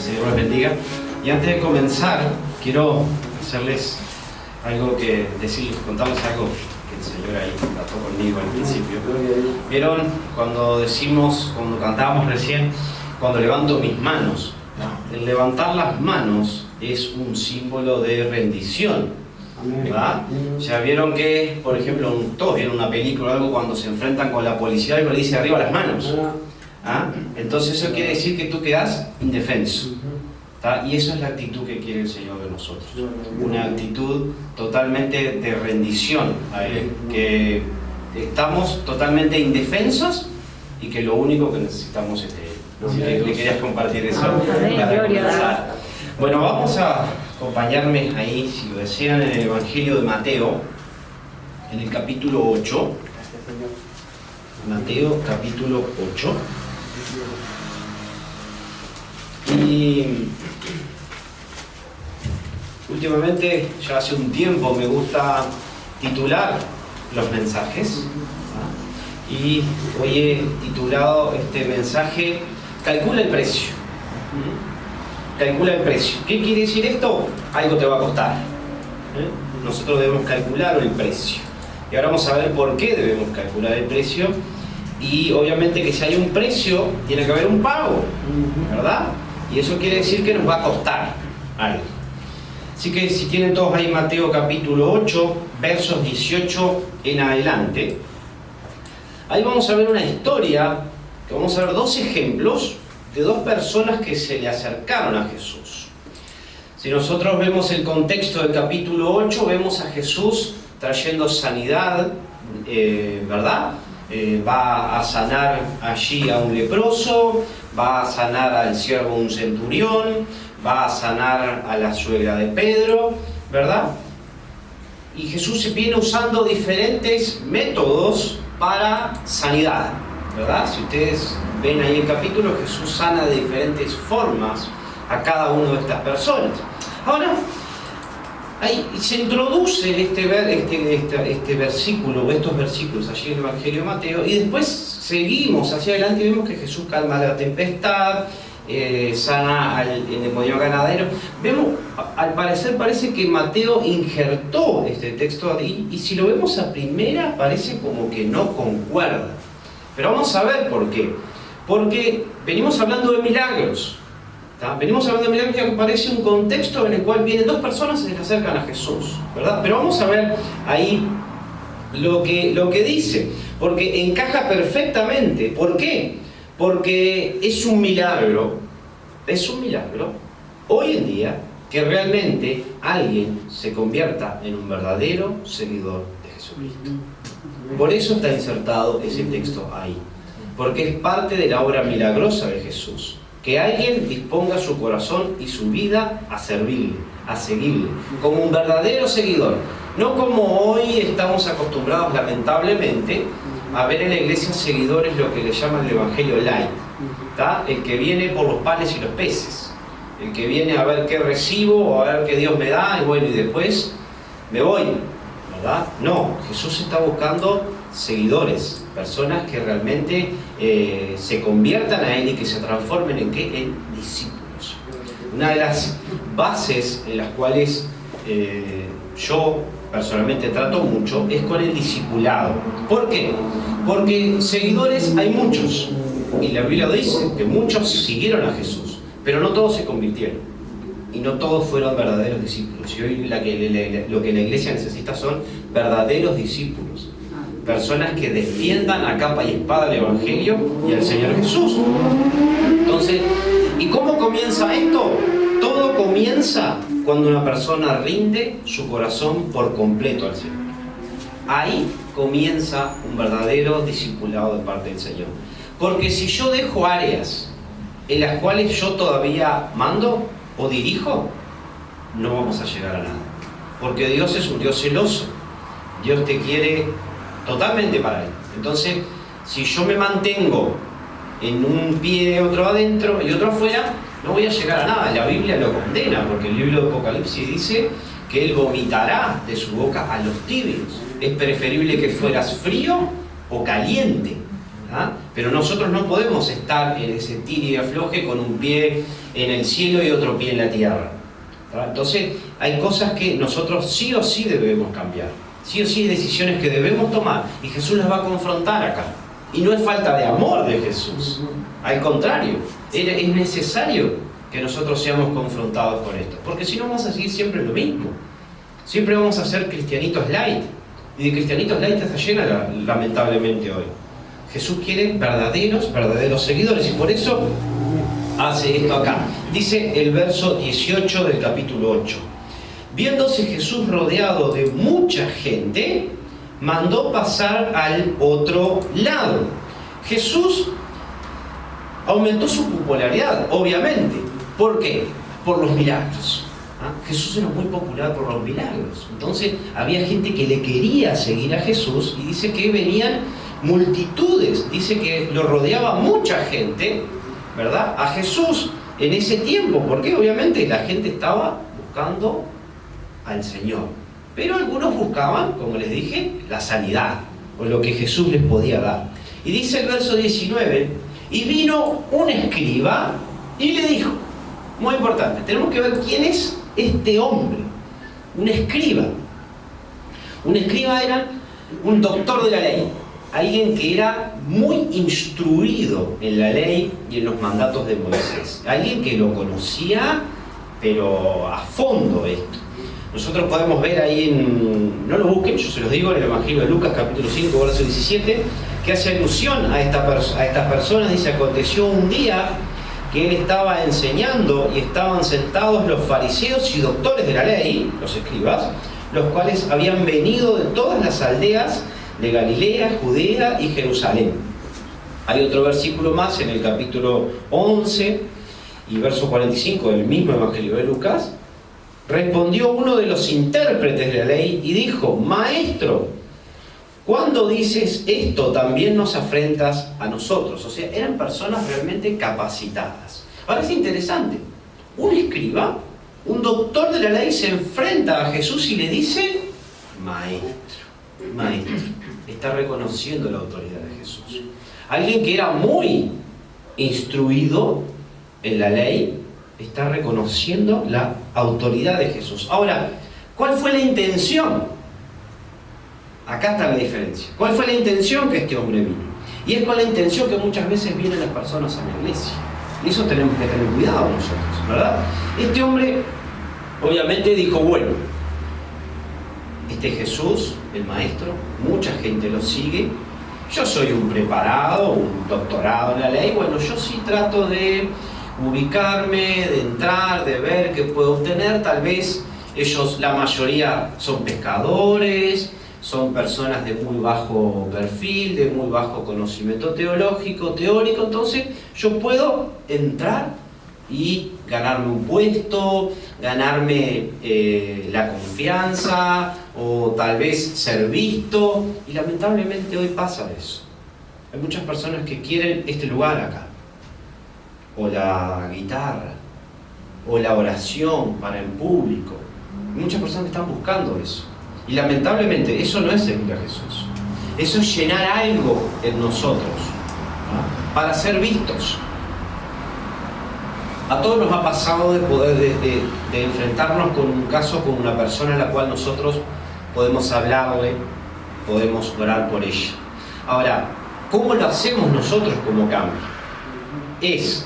Señor les bendiga. Y antes de comenzar, quiero hacerles algo contarles algo que el Señor ahí trató conmigo al principio. ¿Vieron cuando cantábamos recién, cuando levanto mis manos? El levantar las manos es un símbolo de rendición, ¿verdad? Ya vieron que, por ejemplo, todos vieron una película o algo cuando se enfrentan con la policía, algo le dice arriba las manos. Entonces eso quiere decir que tú quedas indefenso. Y esa es la actitud que quiere el Señor de nosotros. Una actitud totalmente de rendición a Él, que estamos totalmente indefensos y que lo único que necesitamos es de Él. Así que le querías compartir eso para comenzar. Bueno, vamos a acompañarme ahí, si lo desean, en el Evangelio de Mateo, en el capítulo 8. Mateo, capítulo 8. Y últimamente, ya hace un tiempo, me gusta titular los mensajes. Y hoy he titulado este mensaje Calcula el precio. Calcula el precio. ¿Qué quiere decir esto? Algo te va a costar. Nosotros debemos calcular el precio. Y ahora vamos a ver por qué debemos calcular el precio. Y obviamente que si hay un precio, tiene que haber un pago, ¿verdad? Y eso quiere decir que nos va a costar algo. Así que si tienen todos ahí Mateo capítulo 8, versos 18 en adelante, ahí vamos a ver una historia, que vamos a ver dos ejemplos de dos personas que se le acercaron a Jesús. Si nosotros vemos el contexto del capítulo 8, vemos a Jesús trayendo sanidad, ¿verdad? Va a sanar allí a un leproso, va a sanar al siervo de un centurión, va a sanar a la suegra de Pedro, ¿verdad? Y Jesús viene usando diferentes métodos para sanidad, ¿verdad? Si ustedes ven ahí el capítulo, Jesús sana de diferentes formas a cada una de estas personas. Ahora, ahí se introduce este versículo, o estos versículos allí en el Evangelio de Mateo, y después seguimos hacia adelante y vemos que Jesús calma la tempestad, sana al endemoniado ganadero. Vemos, al parecer parece que Mateo injertó este texto ahí, y si lo vemos a primera parece como que no concuerda. Pero vamos a ver por qué. Porque venimos hablando de milagros. Venimos hablando de milagros que aparece un contexto en el cual vienen dos personas y se le acercan a Jesús, ¿verdad? Pero vamos a ver ahí lo que dice, porque encaja perfectamente. ¿Por qué? Porque es un milagro hoy en día que realmente alguien se convierta en un verdadero seguidor de Jesucristo. Por eso está insertado ese texto ahí, porque es parte de la obra milagrosa de Jesús. Que alguien disponga su corazón y su vida a servirle, a seguirle, como un verdadero seguidor. No como hoy estamos acostumbrados, lamentablemente, a ver en la iglesia seguidores lo que le llaman el evangelio light. El que viene por los panes y los peces. El que viene a ver qué recibo, o a ver qué Dios me da, y bueno, y después me voy, ¿verdad? No, Jesús está buscando seguidores, personas que realmente se conviertan a Él y que se transformen en discípulos. Una de las bases en las cuales yo personalmente trato mucho es con el discipulado. ¿Por qué? Porque seguidores hay muchos, y la Biblia dice que muchos siguieron a Jesús, pero no todos se convirtieron, y no todos fueron verdaderos discípulos. Y hoy lo que la iglesia necesita son verdaderos discípulos. Personas que defiendan a capa y espada el Evangelio y al Señor Jesús. Entonces, ¿y cómo comienza esto? Todo comienza cuando una persona rinde su corazón por completo al Señor. Ahí comienza un verdadero discipulado de parte del Señor. Porque si yo dejo áreas en las cuales yo todavía mando o dirijo, no vamos a llegar a nada. Porque Dios es un Dios celoso. Dios te quiere totalmente para Él. Entonces, si yo me mantengo en un pie, otro adentro y otro afuera, no voy a llegar a nada. La Biblia lo condena, porque el libro de Apocalipsis dice que Él vomitará de su boca a los tibios. Es preferible que fueras frío o caliente. ¿ah? Pero nosotros no podemos estar en ese tire y afloje con un pie en el cielo y otro pie en la tierra. ¿Ah? Entonces hay cosas que nosotros sí o sí debemos cambiar. Sí o sí hay decisiones que debemos tomar y Jesús las va a confrontar acá. Y no es falta de amor de Jesús. Al contrario, es necesario que nosotros seamos confrontados con esto. Porque si no vamos a seguir siempre lo mismo. Siempre vamos a ser cristianitos light. Y de cristianitos light está llena lamentablemente hoy. Jesús quiere verdaderos seguidores. Y por eso hace esto acá. Dice el verso 18 del capítulo 8. Viéndose Jesús rodeado de mucha gente, mandó pasar al otro lado. Jesús aumentó su popularidad, obviamente. ¿Por qué? Por los milagros. ¿Ah? Jesús era muy popular por los milagros. Entonces había gente que le quería seguir a Jesús y dice que venían multitudes. Dice que lo rodeaba mucha gente, ¿verdad? A Jesús en ese tiempo, porque obviamente la gente estaba buscando al Señor. Pero algunos buscaban, como les dije, la sanidad o lo que Jesús les podía dar. Y dice el verso 19, y vino un escriba y le dijo, muy importante, tenemos que ver quién es este hombre, un escriba. Un escriba era un doctor de la ley, alguien que era muy instruido en la ley y en los mandatos de Moisés, alguien que lo conocía, pero a fondo esto. Nosotros podemos ver ahí no lo busquen, yo se los digo, en el Evangelio de Lucas, capítulo 5, verso 17, que hace alusión a estas personas. Dice, aconteció un día que él estaba enseñando y estaban sentados los fariseos y doctores de la ley, los escribas, los cuales habían venido de todas las aldeas de Galilea, Judea y Jerusalén. Hay otro versículo más en el capítulo 11 y verso 45 del mismo Evangelio de Lucas. Respondió uno de los intérpretes de la ley y dijo, Maestro, cuando dices esto también nos afrentas a nosotros. O sea, eran personas realmente capacitadas. Ahora es interesante, un escriba, un doctor de la ley se enfrenta a Jesús y le dice, Maestro, está reconociendo la autoridad de Jesús. Alguien que era muy instruido en la ley, está reconociendo la autoridad de Jesús. Ahora, ¿cuál fue la intención? Acá está la diferencia. ¿Cuál fue la intención que este hombre vino? Y es con la intención que muchas veces vienen las personas a la iglesia. Y eso tenemos que tener cuidado nosotros, ¿verdad? Este hombre, obviamente, dijo, bueno, este Jesús, el maestro, mucha gente lo sigue. Yo soy un preparado, un doctorado en la ley. Bueno, yo sí trato de ubicarme, de entrar, de ver qué puedo obtener. Tal vez ellos, la mayoría, son pescadores, son personas de muy bajo perfil, de muy bajo conocimiento teológico, teórico. Entonces yo puedo entrar y ganarme un puesto, ganarme la confianza, o tal vez ser visto. Y lamentablemente hoy pasa eso. Hay muchas personas que quieren este lugar acá, o la guitarra, o la oración para el público. Muchas personas están buscando eso. Y lamentablemente eso no es seguir a Jesús. Eso es llenar algo en nosotros, ¿no? Para ser vistos. A todos nos ha pasado de poder de enfrentarnos con un caso, con una persona a la cual nosotros podemos hablarle, podemos orar por ella. Ahora, ¿cómo lo hacemos nosotros como cambio? Es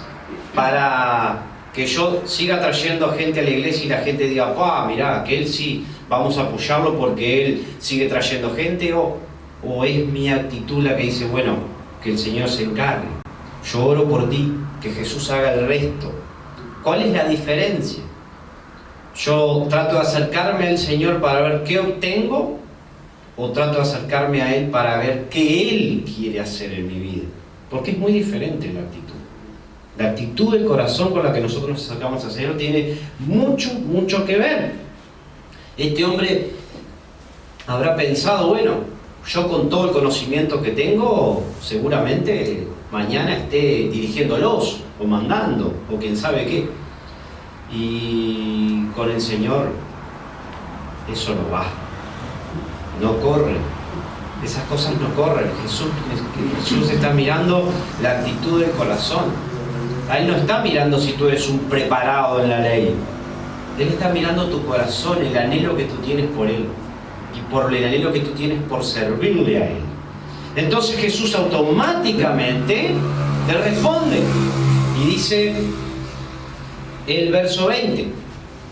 para que yo siga trayendo gente a la iglesia y la gente diga, mirá, aquel sí, vamos a apoyarlo porque él sigue trayendo gente, o es mi actitud la que dice, bueno, que el Señor se encargue, yo oro por ti, que Jesús haga el resto. ¿Cuál es la diferencia? Yo trato de acercarme al Señor para ver qué obtengo, o trato de acercarme a Él para ver qué Él quiere hacer en mi vida, porque es muy diferente la actitud. La actitud del corazón con la que nosotros nos acercamos al Señor tiene mucho que ver. Este hombre habrá pensado, bueno, yo con todo el conocimiento que tengo, seguramente mañana esté dirigiéndolos, o mandando, o quién sabe qué. Y con el Señor eso no va, no corre. esas cosas no corren. Jesús está mirando la actitud del corazón. A Él no está mirando si tú eres un preparado en la ley. Él está mirando tu corazón, el anhelo que tú tienes por Él y por el anhelo que tú tienes por servirle a Él. Entonces Jesús automáticamente te responde y dice el verso 20,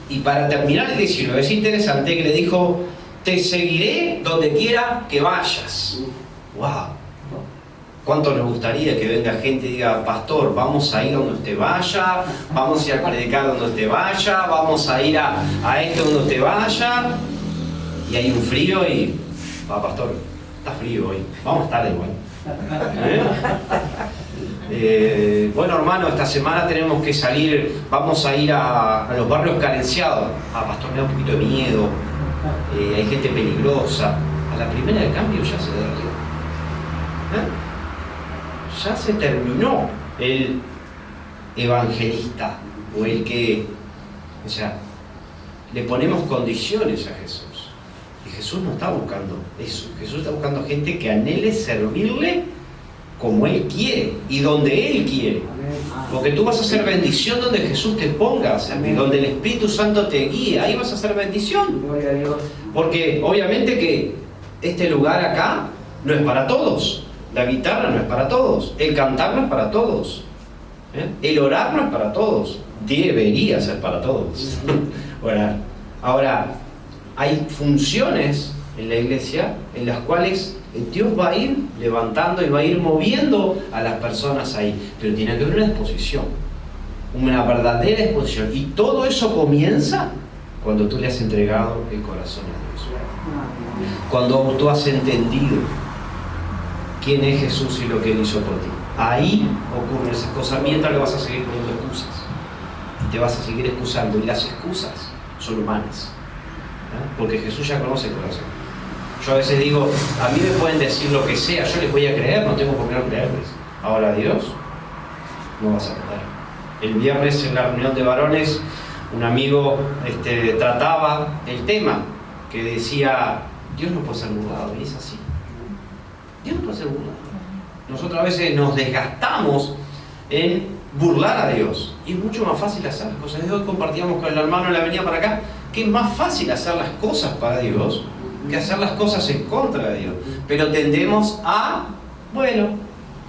y para terminar el 19, es interesante que le dijo: te seguiré donde quiera que vayas. ¡Wow! ¿Cuánto nos gustaría que venga gente y diga: pastor, vamos a ir donde usted vaya, vamos a ir a predicar donde usted vaya, vamos a ir a esto donde usted vaya? Y hay un frío y... pastor, está frío hoy, vamos a estar igual. Bueno, hermano, esta semana tenemos que salir, vamos a ir a los barrios carenciados. Pastor, me da un poquito de miedo, hay gente peligrosa. A la primera de cambio ya se derrió. Ya se terminó el evangelista o el que, o sea, le ponemos condiciones a Jesús. Y Jesús no está buscando eso. Jesús está buscando gente que anhele servirle como Él quiere y donde Él quiere. Porque tú vas a hacer bendición donde Jesús te ponga a servir, donde el Espíritu Santo te guíe, ahí vas a hacer bendición. Porque obviamente que este lugar acá no es para todos. La guitarra no es para todos, el cantar no es para todos, el orar no es para todos, debería ser para todos. Orar. Ahora, hay funciones en la iglesia en las cuales Dios va a ir levantando y va a ir moviendo a las personas ahí, pero tiene que haber una exposición, una verdadera exposición, y todo eso comienza cuando tú le has entregado el corazón a Dios, cuando tú has entendido quién es Jesús y lo que Él hizo por ti. Ahí ocurren esas cosas, mientras le vas a seguir poniendo excusas. Te vas a seguir excusando, y las excusas son humanas, porque Jesús ya conoce el corazón. Yo a veces digo, a mí me pueden decir lo que sea, yo les voy a creer, no tengo por qué no creerles. Ahora a Dios no vas a creer. El viernes en la reunión de varones, un amigo trataba el tema, que decía: Dios no puede ser burlado, y es así. Dios no puede ser burlado. Nosotros a veces nos desgastamos en burlar a Dios, y es mucho más fácil hacer las cosas. Hoy compartíamos con el hermano en la avenida para acá que es más fácil hacer las cosas para Dios que hacer las cosas en contra de Dios, pero tendemos a,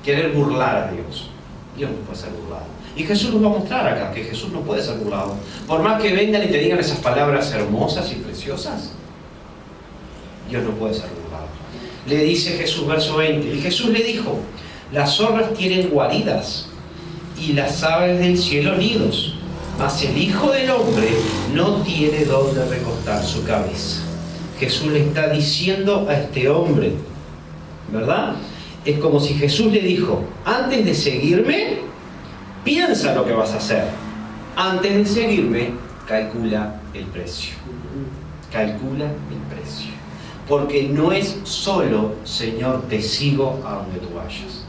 querer burlar a Dios. Dios no puede ser burlado, y Jesús nos va a mostrar acá que Jesús no puede ser burlado. Por más que vengan y te digan esas palabras hermosas y preciosas, Dios no puede ser burlado. Le dice Jesús, verso 20, y Jesús le dijo: las zorras tienen guaridas y las aves del cielo nidos, mas el Hijo del Hombre no tiene dónde recostar su cabeza. Jesús le está diciendo a este hombre, ¿verdad? Es como si Jesús le dijo: antes de seguirme, piensa lo que vas a hacer. Antes de seguirme, calcula el precio. Calcula el precio. Porque no es solo: Señor, te sigo a donde tú vayas.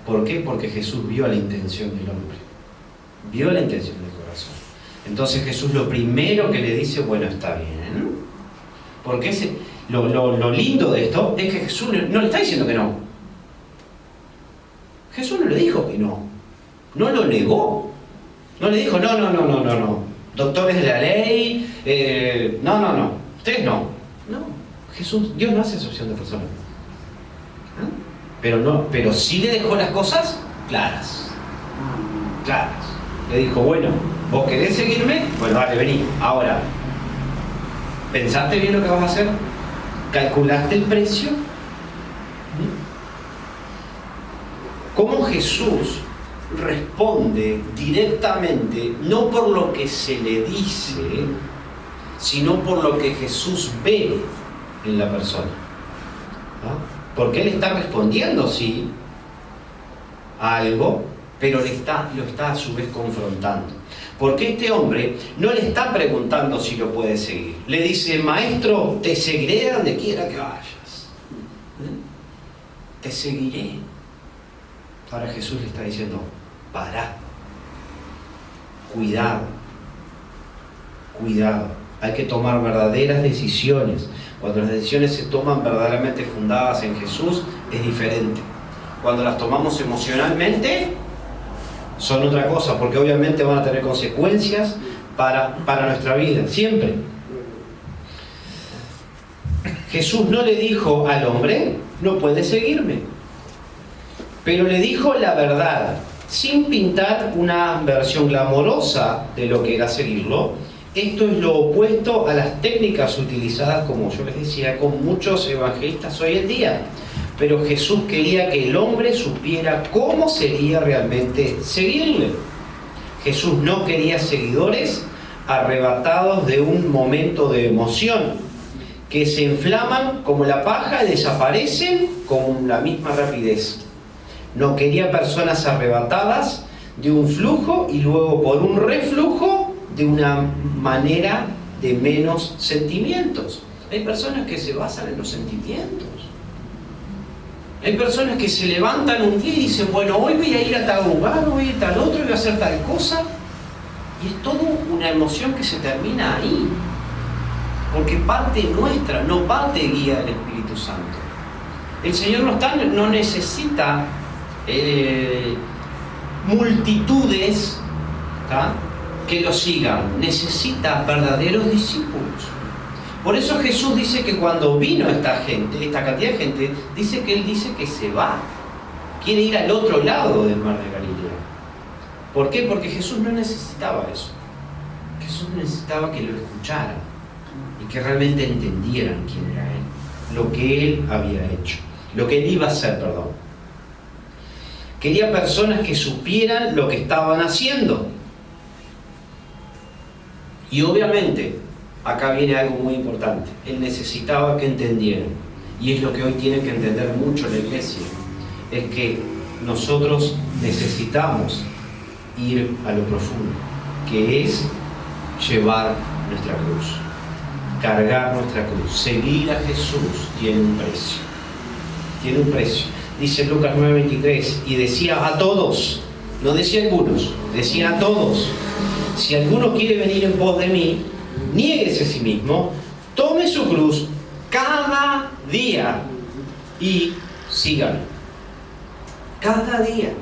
¿Por qué? Porque Jesús vio la intención del hombre. Vio la intención del corazón. Entonces Jesús lo primero que le dice: bueno, está bien. Porque lo lindo de esto es que Jesús no le está diciendo que no. Jesús no le dijo que no. No lo negó. No le dijo: no. Doctores de la ley, no. Ustedes no. No. Dios no hace excepción de personas. Pero sí le dejó las cosas claras. Claras. Le dijo: bueno, ¿vos querés seguirme? Bueno, dale, vení. Ahora, ¿pensaste bien lo que vas a hacer? ¿Calculaste el precio? ¿Cómo Jesús responde directamente, no por lo que se le dice, sino por lo que Jesús ve en la persona? Porque Él está respondiendo, sí, a algo, pero lo está a su vez confrontando. Porque este hombre no le está preguntando si lo puede seguir. Le dice: maestro, te seguiré a donde quiera que vayas. Te seguiré. Ahora Jesús le está diciendo: pará. Cuidado. hay que tomar verdaderas decisiones. Cuando las decisiones se toman verdaderamente fundadas en Jesús, es diferente. Cuando las tomamos emocionalmente, son otra cosa, porque obviamente van a tener consecuencias para nuestra vida, siempre. Jesús no le dijo al hombre, no puedes seguirme, pero le dijo la verdad, sin pintar una versión glamorosa de lo que era seguirlo. Esto es lo opuesto a las técnicas utilizadas, como yo les decía, con muchos evangelistas hoy en día. Pero Jesús quería que el hombre supiera cómo sería realmente seguirle. Jesús no quería seguidores arrebatados de un momento de emoción, que se inflaman como la paja y desaparecen con la misma rapidez. No quería personas arrebatadas de un flujo y luego por un reflujo de una manera de menos sentimientos. Hay personas que se basan en los sentimientos. Hay personas que se levantan un día y dicen, bueno, hoy voy a ir a tal lugar, voy a ir a tal otro, voy a hacer tal cosa. Y es toda una emoción que se termina ahí. Porque parte nuestra, no parte guía del Espíritu Santo. El Señor no necesita multitudes, ¿tá?, que lo sigan. Necesita verdaderos discípulos. Por eso Jesús dice que cuando vino esta cantidad de gente, dice que Él dice que se va. Quiere ir al otro lado del mar de Galilea. ¿Por qué? Porque Jesús no necesitaba eso. Jesús necesitaba que lo escucharan y que realmente entendieran quién era Él, lo que Él había hecho, lo que Él iba a hacer, perdón. Quería personas que supieran lo que estaban haciendo. Y obviamente, acá viene algo muy importante. Él necesitaba que entendieran. Y es lo que hoy tiene que entender mucho la iglesia. Es que nosotros necesitamos ir a lo profundo, que es llevar nuestra cruz, cargar nuestra cruz. Seguir a Jesús tiene un precio. Tiene un precio. Dice Lucas 9:23, y decía a todos, no decía a algunos, decía a todos: si alguno quiere venir en pos de mí, niéguese a sí mismo, tome su cruz cada día y sígame. Cada día.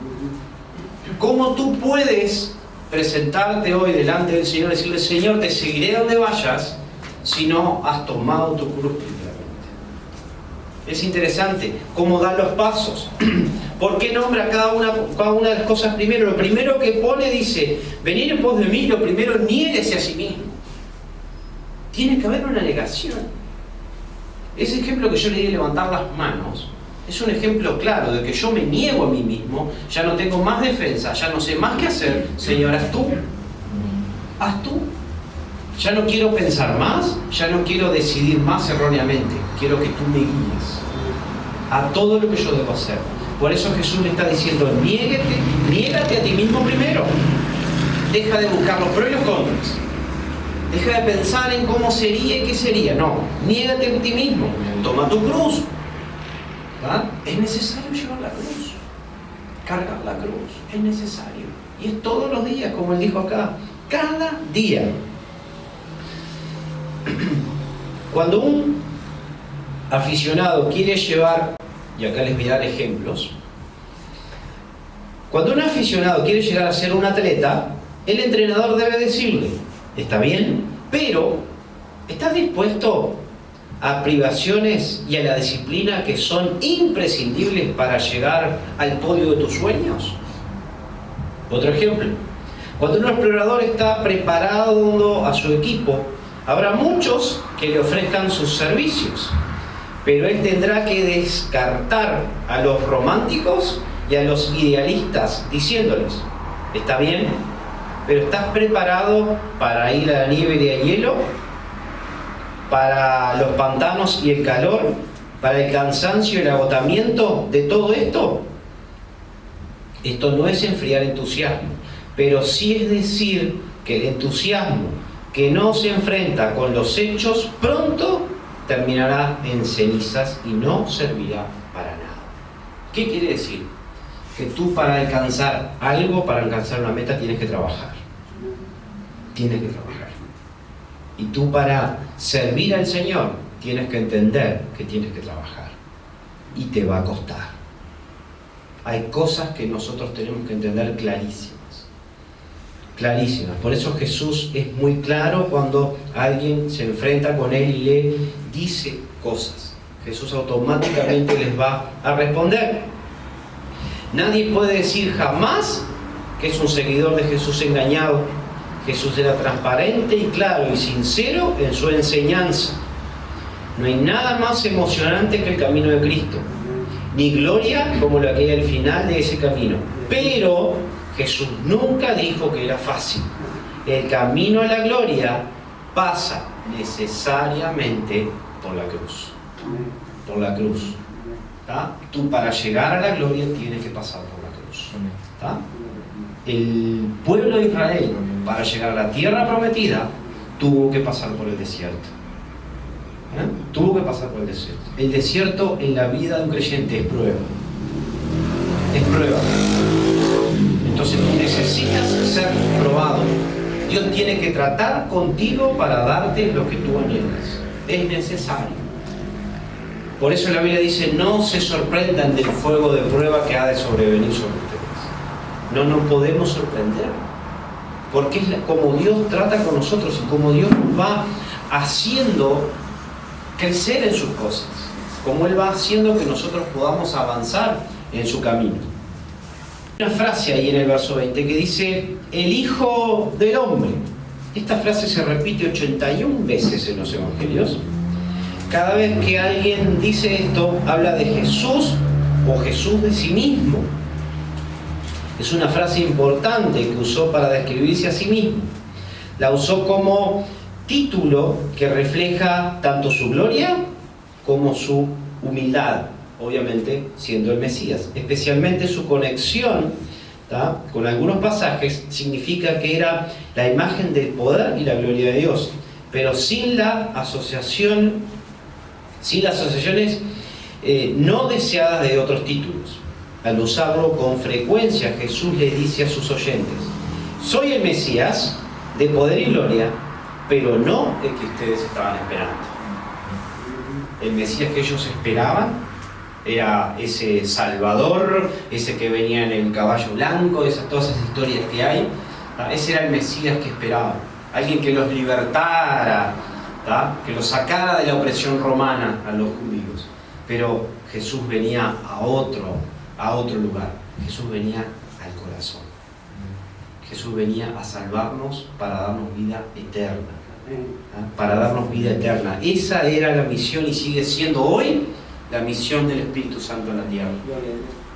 ¿Cómo tú puedes presentarte hoy delante del Señor y decirle: Señor, te seguiré donde vayas, si no has tomado tu cruz primeramente? Es interesante cómo da los pasos. ¿Por qué nombra cada una de las cosas primero? Lo primero que pone dice: venir en pos de mí, lo primero, niéguese a sí mismo. Tiene que haber una negación. Ese ejemplo que yo le di de levantar las manos es un ejemplo claro de que yo me niego a mí mismo, ya no tengo más defensa, ya no sé más qué hacer. Señor, haz tú. Haz tú. Ya no quiero pensar más, ya no quiero decidir más erróneamente. Quiero que tú me guíes a todo lo que yo debo hacer. Por eso Jesús le está diciendo: niégate a ti mismo primero. Deja de buscar los pros y los contras. Deja de pensar en cómo sería y qué sería. No, niégate a ti mismo. Toma tu cruz. ¿Ah? Es necesario llevar la cruz. Cargar la cruz. Es necesario. Y es todos los días, como él dijo acá. Cada día. Cuando un aficionado quiere llevar, y acá les voy a dar ejemplos, cuando un aficionado quiere llegar a ser un atleta, el entrenador debe decirle: está bien, pero ¿estás dispuesto a privaciones y a la disciplina que son imprescindibles para llegar al podio de tus sueños? Otro ejemplo: cuando un explorador está preparando a su equipo, habrá muchos que le ofrezcan sus servicios, pero él tendrá que descartar a los románticos y a los idealistas, diciéndoles: está bien, pero ¿estás preparado para ir a la nieve y al hielo? ¿Para los pantanos y el calor? ¿Para el cansancio y el agotamiento de todo esto? Esto no es enfriar entusiasmo, pero sí es decir que el entusiasmo que no se enfrenta con los hechos pronto terminará en cenizas y no servirá para nada. ¿Qué quiere decir? Que tú, para alcanzar algo, para alcanzar una meta, tienes que trabajar. Tienes que trabajar. Y tú para servir al Señor tienes que entender que tienes que trabajar. Y te va a costar. Hay cosas que nosotros tenemos que entender clarísimas. Clarísimas. Por eso Jesús es muy claro cuando alguien se enfrenta con Él y le dice cosas. Jesús automáticamente les va a responder. Nadie puede decir jamás que es un seguidor de Jesús engañado. Jesús era transparente y claro y sincero en su enseñanza. No hay nada más emocionante que el camino de Cristo, ni gloria como la que hay al final de ese camino. Pero Jesús nunca dijo que era fácil. El camino a la gloria pasa necesariamente por la cruz. Por la cruz. ¿Tá? Tú para llegar a la gloria tienes que pasar por la cruz. ¿Tá? El pueblo de Israel, para llegar a la tierra prometida, tuvo que pasar por el desierto. Tuvo que pasar por el desierto. El desierto en la vida de un creyente es prueba. Es prueba. Entonces tú necesitas ser probado. Dios tiene que tratar contigo para darte lo que tú anhelas. Es necesario. Por eso la Biblia dice: no se sorprendan del fuego de prueba que ha de sobrevenir sobre ustedes. No nos podemos sorprender. Porque es como Dios trata con nosotros y como Dios nos va haciendo crecer en sus cosas, como Él va haciendo que nosotros podamos avanzar en su camino. Hay una frase ahí en el verso 20 que dice: el Hijo del Hombre. Esta frase se repite 81 veces en los Evangelios. Cada vez que alguien dice esto, habla de Jesús o Jesús de sí mismo. Es una frase importante que usó para describirse a sí mismo. La usó como título que refleja tanto su gloria como su humildad, obviamente siendo el Mesías. Especialmente su conexión, ¿tá?, con algunos pasajes significa que era la imagen del poder y la gloria de Dios, pero sin las asociaciones no deseadas de otros títulos. Al usarlo con frecuencia, Jesús le dice a sus oyentes: soy el Mesías de poder y gloria, pero no el que ustedes estaban esperando. El Mesías que ellos esperaban era ese Salvador, ese que venía en el caballo blanco, todas esas historias que hay. Ese era el Mesías que esperaban. Alguien que los libertara, ¿tá?, que los sacara de la opresión romana a los judíos. Pero Jesús venía a otro lugar. Jesús venía al corazón. Jesús venía a salvarnos para darnos vida eterna. Para darnos vida eterna. Esa era la misión y sigue siendo hoy la misión del Espíritu Santo en la tierra.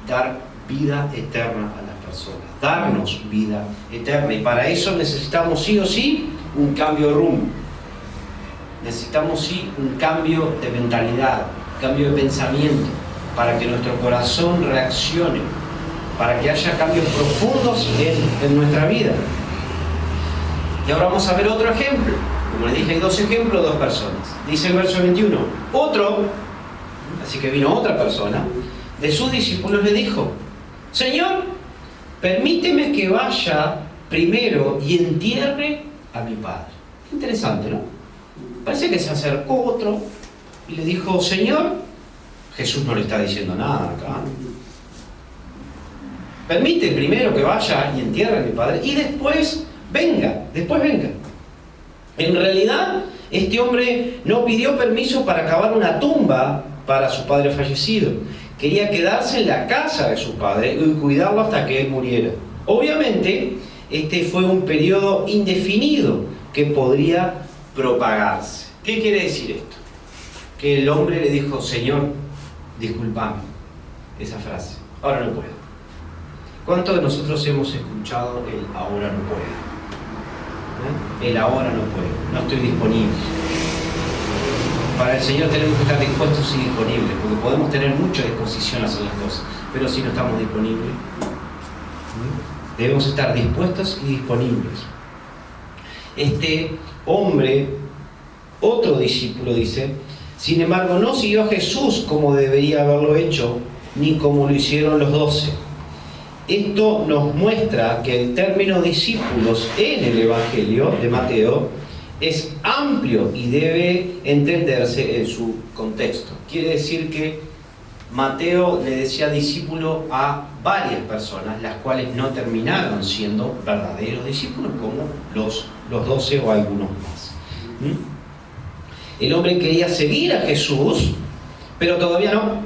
Dar vida eterna a las personas. Darnos vida eterna. Y para eso necesitamos sí o sí un cambio de rumbo. Necesitamos sí un cambio de mentalidad, un cambio de pensamiento, para que nuestro corazón reaccione, para que haya cambios profundos en nuestra vida. Y ahora vamos a ver otro ejemplo. Como les dije, hay dos ejemplos, dos personas. Dice el verso 21, así que vino otra persona, de sus discípulos le dijo: Señor, permíteme que vaya primero y entierre a mi padre. Interesante, ¿no? Parece que se acercó otro y le dijo: Señor, Jesús no le está diciendo nada acá. Permite primero que vaya y entierre a mi padre y después venga. En realidad, este hombre no pidió permiso para cavar una tumba para su padre fallecido. Quería quedarse en la casa de su padre y cuidarlo hasta que él muriera. Obviamente, este fue un periodo indefinido que podría propagarse. ¿Qué quiere decir esto? Que el hombre le dijo: Señor, discúlpame. Esa frase: ahora no puedo. ¿Cuántos de nosotros hemos escuchado el ahora no puedo? El ahora no puedo, no estoy disponible. Para el Señor tenemos que estar dispuestos y disponibles, porque podemos tener mucha disposición a hacer las cosas, pero si no estamos disponibles, debemos estar dispuestos y disponibles. Este hombre, otro discípulo, dice: sin embargo, no siguió a Jesús como debería haberlo hecho, ni como lo hicieron los 12. Esto nos muestra que el término discípulos en el Evangelio de Mateo es amplio y debe entenderse en su contexto. Quiere decir que Mateo le decía discípulo a varias personas, las cuales no terminaron siendo verdaderos discípulos, como los 12 o algunos más. El hombre quería seguir a Jesús, pero todavía no.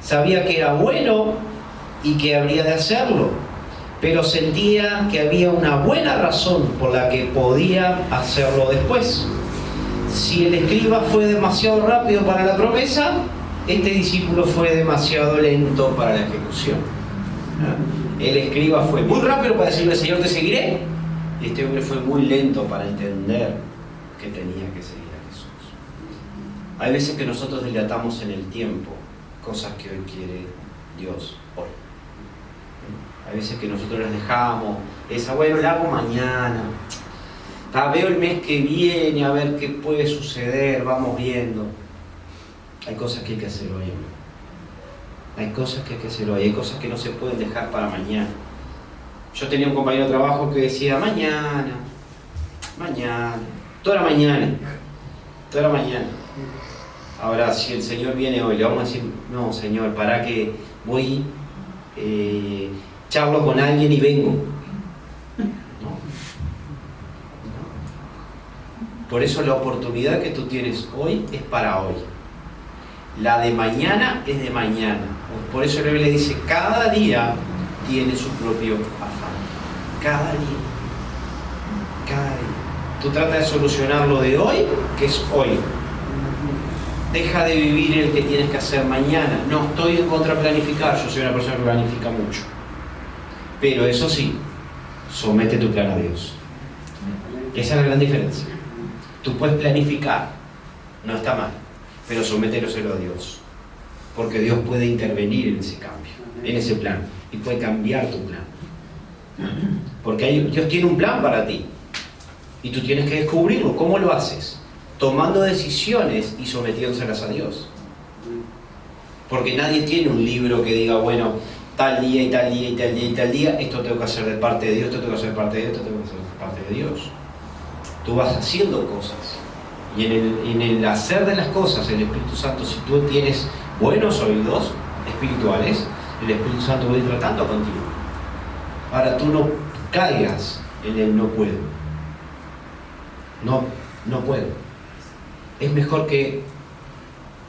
Sabía que era bueno y que habría de hacerlo, pero sentía que había una buena razón por la que podía hacerlo después. Si el escriba fue demasiado rápido para la promesa, este discípulo fue demasiado lento para la ejecución. El escriba fue muy rápido para decirle: Señor, te seguiré. Y este hombre fue muy lento para entender que tenía que seguir a Jesús. Hay veces que nosotros dilatamos en el tiempo cosas que hoy quiere Dios hoy. Hay veces que nosotros las dejamos, bueno, la hago mañana, veo el mes que viene a ver qué puede suceder, vamos viendo. Hay cosas que hay que hacer hoy, hay cosas que hay que hacer hoy, hay cosas que no se pueden dejar para mañana. Yo tenía un compañero de trabajo que decía: mañana, toda la mañana. Ahora, si el Señor viene hoy, le vamos a decir: no, Señor, para que voy, charlo con alguien y vengo. No. Por eso la oportunidad que tú tienes hoy es para hoy. La de mañana es de mañana. Por eso el Biblia le dice: cada día tiene su propio afán. Cada día. Tú trata de solucionar lo de hoy, que es hoy. Deja de vivir el que tienes que hacer mañana. No estoy en contra de planificar, yo soy una persona que planifica mucho. Pero eso sí, somete tu plan a Dios. Esa es la gran diferencia. Tú puedes planificar, no está mal, pero somételoselo a Dios. Porque Dios puede intervenir en ese cambio, en ese plan, y puede cambiar tu plan. Porque Dios tiene un plan para ti, y tú tienes que descubrirlo. ¿Cómo lo haces? Tomando decisiones y sometiéndoselas a Dios. Porque nadie tiene un libro que diga: bueno, tal día y tal día y tal día y tal día, esto tengo que hacer de parte de Dios, esto tengo que hacer de parte de Dios, esto tengo que hacer de parte de Dios. Tú vas haciendo cosas. Y en el hacer de las cosas, el Espíritu Santo, si tú tienes buenos oídos espirituales, el Espíritu Santo va a ir tratando contigo. Ahora, tú no caigas en el no puedo. No puedo. Es mejor que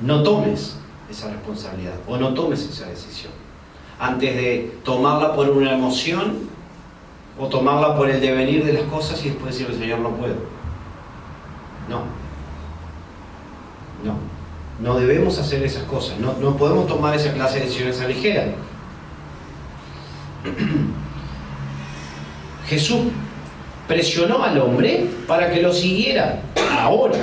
no tomes esa responsabilidad o no tomes esa decisión antes de tomarla por una emoción o tomarla por el devenir de las cosas y después decirle: Señor, no puedo. No debemos hacer esas cosas. No podemos tomar esa clase de decisiones a la ligera. Jesús presionó al hombre para que lo siguiera ahora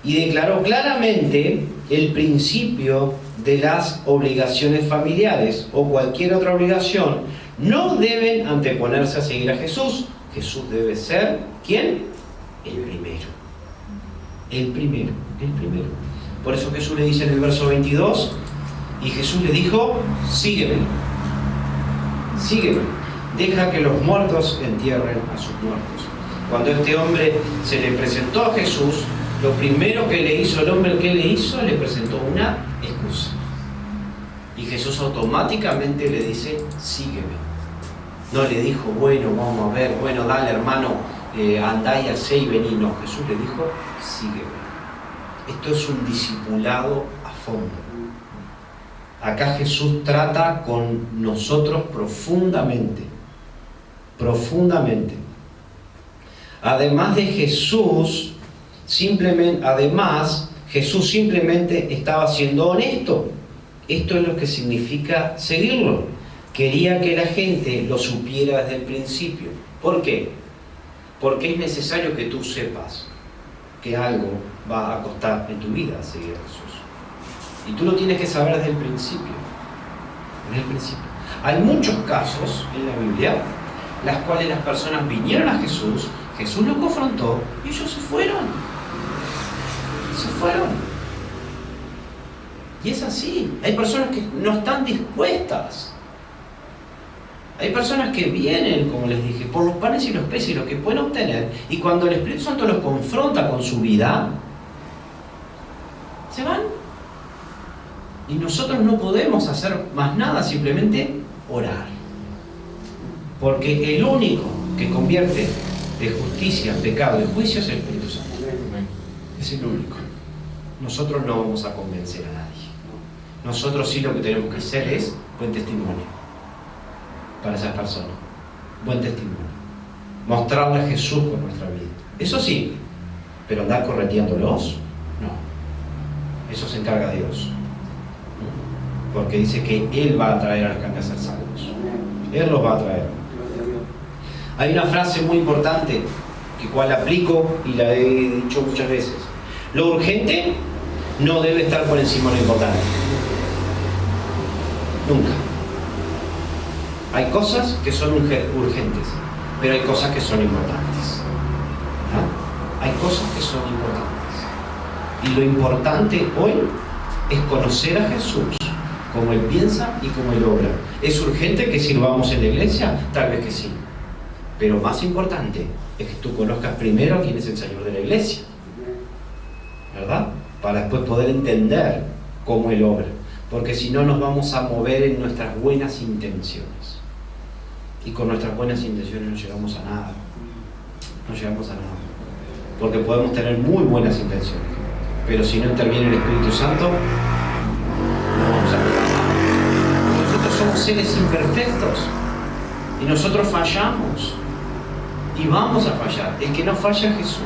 y declaró claramente el principio de las obligaciones familiares o cualquier otra obligación no deben anteponerse a seguir a Jesús. Jesús debe ser, ¿quién? El primero. Por eso Jesús le dice en el verso 22, y Jesús le dijo: sígueme, deja que los muertos entierren a sus muertos. Cuando este hombre se le presentó a Jesús, lo primero que le hizo el hombre, ¿qué le hizo? Le presentó una excusa. Y Jesús automáticamente le dice: sígueme. No le dijo: bueno, vamos a ver, bueno, dale, hermano, andá y hacé y vení. No, Jesús le dijo: sígueme. Esto es un discipulado a fondo. Acá Jesús trata con nosotros profundamente. Además Jesús simplemente estaba siendo honesto. Esto es lo que significa seguirlo. Quería que la gente lo supiera desde el principio. ¿Por qué? Porque es necesario que tú sepas que algo va a costar en tu vida seguir a Jesús. Y tú lo tienes que saber desde el principio. Hay muchos casos en la Biblia las cuales las personas vinieron a Jesús, Jesús los confrontó y ellos se fueron. Y es así. Hay personas que no están dispuestas Hay personas que vienen, como les dije, por los panes y los peces, lo que pueden obtener, y cuando el Espíritu Santo los confronta con su vida, se van. Y nosotros no podemos hacer más nada, simplemente orar. Porque el único que convierte de justicia en pecado y juicio es el Espíritu Santo. Es el único. Nosotros no vamos a convencer a nadie. Nosotros sí lo que tenemos que hacer es buen testimonio para esas personas. Buen testimonio. Mostrarle a Jesús con nuestra vida. Eso sí, pero andar correteándolos, no. Eso se encarga Dios. Porque dice que Él va a traer a los que han de ser salvos. Él los va a traer. Hay una frase muy importante que cual aplico y la he dicho muchas veces. Lo urgente no debe estar por encima de lo importante. Nunca. Hay cosas que son urgentes, pero hay cosas que son importantes. ¿No? Hay cosas que son importantes. Y lo importante hoy es conocer a Jesús, como Él piensa y como Él obra. ¿Es urgente que sirvamos en la iglesia? Tal vez que sí. Pero más importante es que tú conozcas primero quién es el Señor de la iglesia, ¿verdad? Para después poder entender cómo Él obra. Porque si no nos vamos a mover en nuestras buenas intenciones. Y con nuestras buenas intenciones no llegamos a nada. No llegamos a nada. Porque podemos tener muy buenas intenciones. Pero si no interviene el Espíritu Santo, no vamos a lograr nada. Nosotros somos seres imperfectos. Y nosotros fallamos. Y vamos a fallar. El que no falla es Jesús.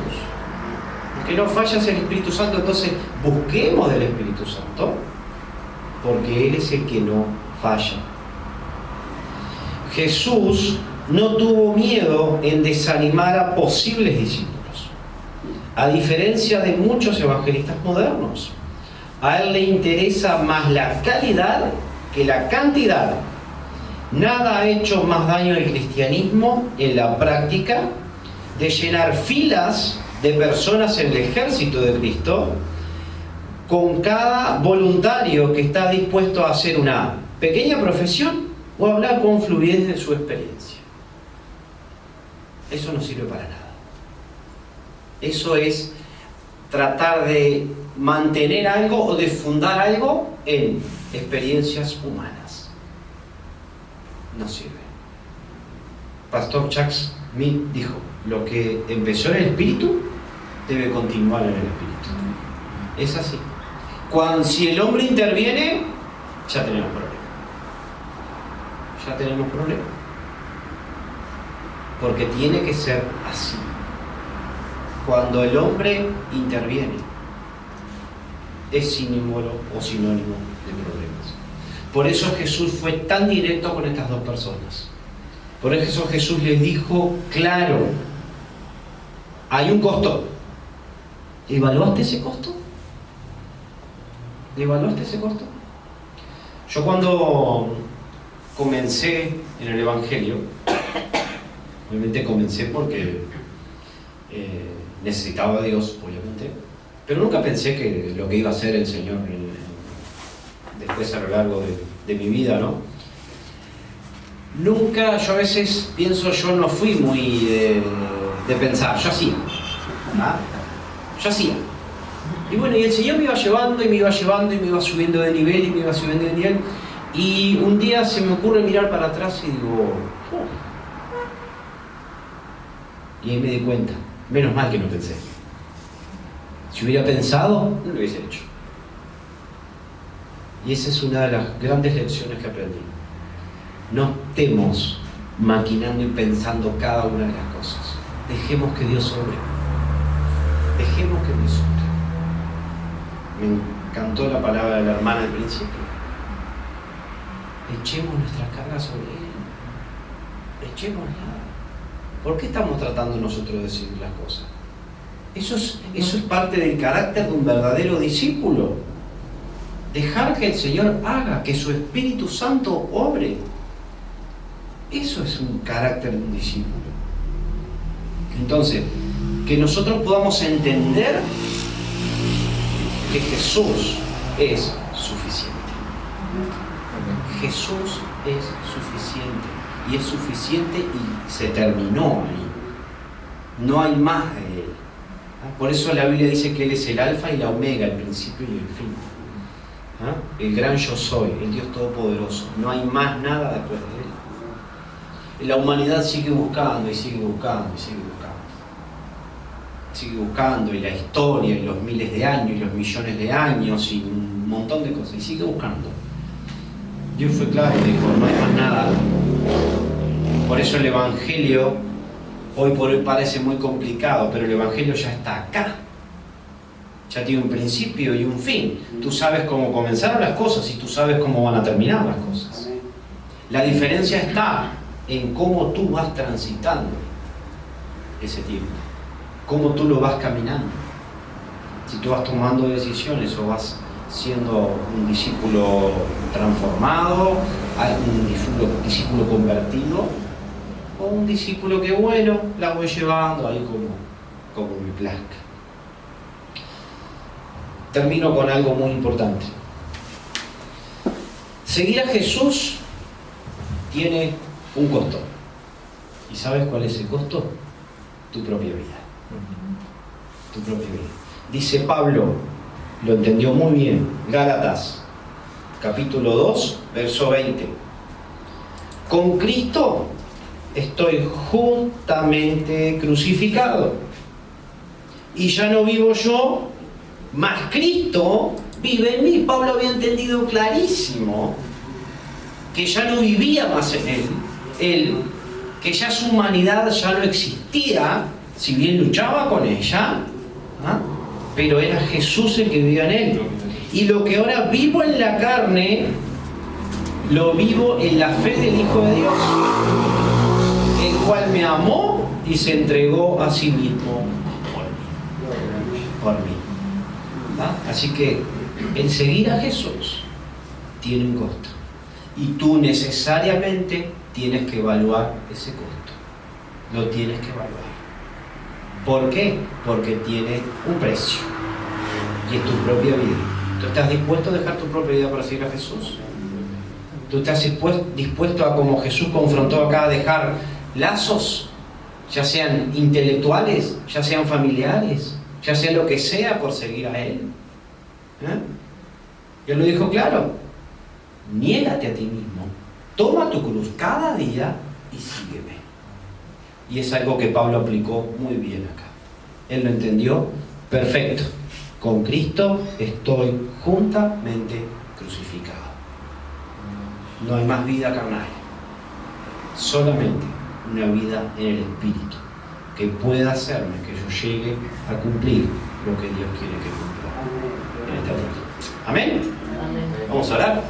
El que no falla es el Espíritu Santo. Entonces busquemos del Espíritu Santo, porque Él es el que no falla. Jesús no tuvo miedo en desanimar a posibles discípulos, a diferencia de muchos evangelistas modernos. A Él le interesa más la calidad que la cantidad. Nada ha hecho más daño al cristianismo en la práctica de llenar filas de personas en el ejército de Cristo con cada voluntario que está dispuesto a hacer una pequeña profesión o a hablar con fluidez de su experiencia. Eso no sirve para nada. Eso es tratar de mantener algo o de fundar algo en experiencias humanas. No sirve. Pastor Chuck Smith dijo: lo que empezó en el espíritu debe continuar en el espíritu. Es así. Si el hombre interviene, ya tenemos problema. Ya tenemos problema. Porque tiene que ser así. Cuando el hombre interviene, es sinónimo o sinónimo de problemas. Por eso Jesús fue tan directo con estas dos personas. Por eso Jesús les dijo claro: hay un costo. ¿Evaluaste ese costo? ¿Evaluaste ese costo? Yo cuando comencé en el Evangelio, obviamente comencé porque necesitaba a Dios, obviamente, pero nunca pensé que lo que iba a hacer el Señor después a lo largo de mi vida, ¿no? Nunca, yo a veces pienso, yo no fui muy de pensar, yo hacía. ¿Ah? Yo hacía. Y bueno, y el Señor me iba llevando y me iba llevando y me iba subiendo de nivel y me iba subiendo de nivel. Y un día se me ocurre mirar para atrás y digo, oh. Y ahí me di cuenta, menos mal que no pensé. Si hubiera pensado, no lo hubiese hecho. Y esa es una de las grandes lecciones que aprendí. No estemos maquinando y pensando cada una de las cosas. Dejemos que Dios obre. Dejemos que Dios obre. Me encantó la palabra de la hermana al principio. Echemos nuestras cargas sobre Él. Echémosla. ¿Por qué estamos tratando nosotros de decir las cosas? Eso es parte del carácter de un verdadero discípulo. Dejar que el Señor haga, que su Espíritu Santo obre. Eso es un carácter de un discípulo. Entonces, que nosotros podamos entender que Jesús es suficiente. Jesús es suficiente. y es suficiente y se terminó ahí. No hay más de Él. Por eso la Biblia dice que Él es el alfa y la omega, el principio y el fin. El gran yo soy, el Dios todopoderoso. No hay más nada después de Él. La humanidad sigue buscando y sigue buscando y sigue buscando. Sigue buscando, y la historia, y los miles de años, y los millones de años, y un montón de cosas, y sigue buscando. Dios fue claro, dijo, no hay más nada. Por eso el Evangelio, hoy por hoy parece muy complicado, pero el Evangelio ya está acá. Ya tiene un principio y un fin. Tú sabes cómo comenzaron las cosas y tú sabes cómo van a terminar las cosas. La diferencia está en cómo tú vas transitando ese tiempo. Cómo tú lo vas caminando. Si tú vas tomando decisiones o vas siendo un discípulo transformado, un discípulo convertido, o un discípulo que, bueno, la voy llevando ahí como me plazca. Termino con algo muy importante. Seguir a Jesús tiene un costo. ¿Y sabes cuál es el costo? Tu propia vida. Tu propia vida. Dice Pablo, lo entendió muy bien, Gálatas, capítulo 2, verso 20. Con Cristo estoy juntamente crucificado. Y ya no vivo yo, mas Cristo vive en mí. Pablo había entendido clarísimo que ya no vivía más en él, que ya su humanidad ya no existía, si bien luchaba con ella, pero era Jesús el que vivía en él. Y lo que ahora vivo en la carne, lo vivo en la fe del Hijo de Dios, el cual me amó y se entregó a sí mismo por mí. Así que el seguir a Jesús tiene un costo. Y tú necesariamente tienes que evaluar ese costo. Lo tienes que evaluar. ¿Por qué? Porque tiene un precio. Y es tu propia vida. ¿Tú estás dispuesto a dejar tu propia vida para seguir a Jesús? ¿Tú estás dispuesto a, como Jesús confrontó acá, a dejar lazos, ya sean intelectuales, ya sean familiares, ya sea lo que sea, por seguir a Él? Él lo dijo claro. Niégate a ti mismo, toma tu cruz cada día y sígueme. Y es algo que Pablo aplicó muy bien acá. Él lo entendió perfecto. Con Cristo estoy juntamente crucificado. No hay más vida carnal, solamente una vida en el Espíritu que pueda hacerme que yo llegue a cumplir lo que Dios quiere que cumpla en esta tierra. Amén. Vamos a orar.